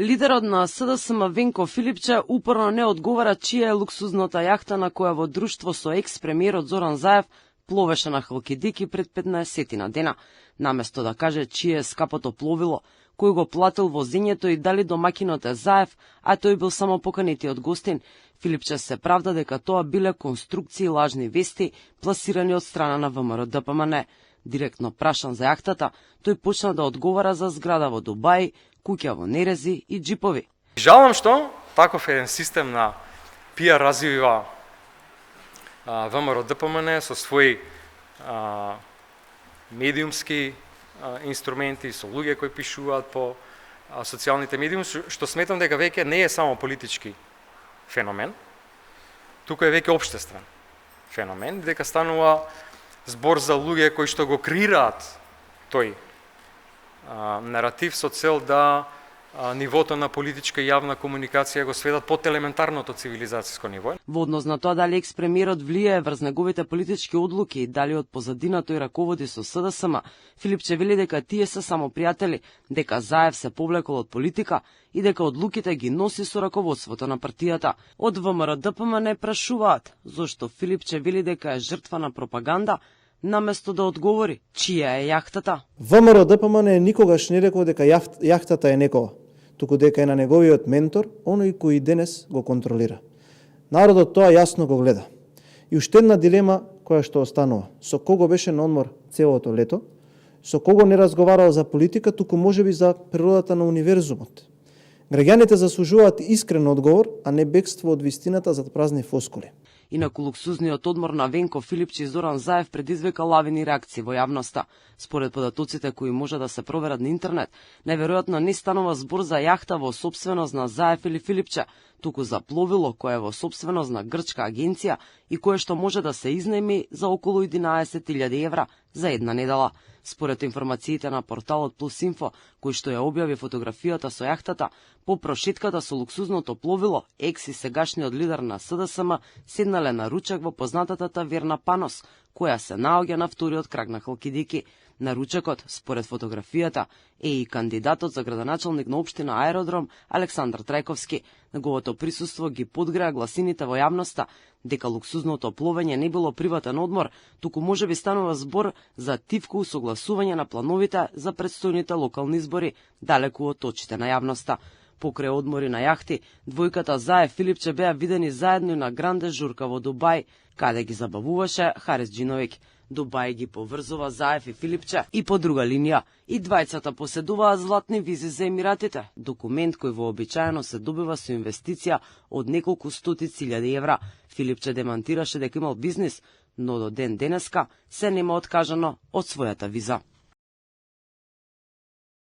Лидерот на СДСМ Венко Филипче упорно не одговара чија е луксузната јахта на која во друштво со екс-премиерот Зоран Заев пловеше на Халкидики пред 15 дена. Наместо да каже чие е скапото пловило, кој го платил возењето и дали домакинот е Заев, а тој бил само поканетиот гостин, Филипче се правда дека тоа биле конструкции лажни вести пласирани од страна на ВМРО ДПМН. Директно прашан за јахтата, тој почна да одговара за зграда во Дубај, куќа во Нерези и джипови. Жалам што таков еден систем на пиар развива ВМРО ДПМН со своји медиумски инструменти, со луѓе кои пишуваат по социјалните медиуми, што сметам дека веќе не е само политички феномен, туку е веќе општествен феномен, дека станува збор за луѓе кои што го креираат тој наратив со цел да нивото на политичка и јавна комуникација го сведат под елементарното цивилизацијско ниво. Во однос на тоа дали екс-премиерот влијае врз неговите политички одлуки и дали од позадина тој раководи со СДСМ, Филипче вели дека тие се само пријатели, дека Заев се повлекол од политика и дека одлуките ги носи со раководството на партијата. Од ВМРО ДПМН прашуваат зошто Филипче вели дека е жртва на пропаганда, наместо да одговори чија е јахтата. ВМРО ДПМН никогаш не рекол дека јахтата е некова, туку дека е на неговиот ментор, оној кој денес го контролира. Народот тоа јасно го гледа. И уште една дилема која што останува. Со кого беше на одмор целото лето, со кого не разговарал за политика, туку можеби за природата на универзумот. Граѓаните заслужуваат искрен одговор, а не бегство од вистината зад празни фоскули. Инаку луксузниот одмор на Венко Филипче и Зоран Заев предизвика лавини реакции во јавноста. Според податоците кои може да се проверат на интернет, најверојатно не станува збор за јахта во сопственост на Заев или Филипче, туку за пловило кое е во сопственост на грчка агенција и кое што може да се изнеми за околу 11.000 евра за една недела. Според информациите на порталот Плюс.Инфо, кој што ја објави фотографијата со јахтата, по прошетката со луксузното пловило, екс и сегашниот лидер на СДСМ седнале на ручек во познатата таверна Панос, која се наоѓа на вториот крак на Халкидики. На ручекот, според фотографијата, е и кандидатот за градоначалник на општина Аеродром Александар Трајковски. Неговото присуство ги подгреа гласините во јавноста дека луксузното пловење не било приватен одмор, туку можеби станува збор за тивко усогласување на плановите за предстојните локални избори далеку од очите на јавноста. Покрај одмори на јахти, двојката Заев Филипче беа видени заедно и на гранде журка во Дубај, каде ги забавуваше Харис Џиновиќ. Дубај ги поврзува Заев и Филипче и по друга линија. И двајцата поседуваат златни визи за Емиратите, документ кој вообичаено се добива со инвестиција од неколку стотици илјади евра. Филипче демантираше дека имал бизнис, но до ден денеска се нема откажано од својата виза.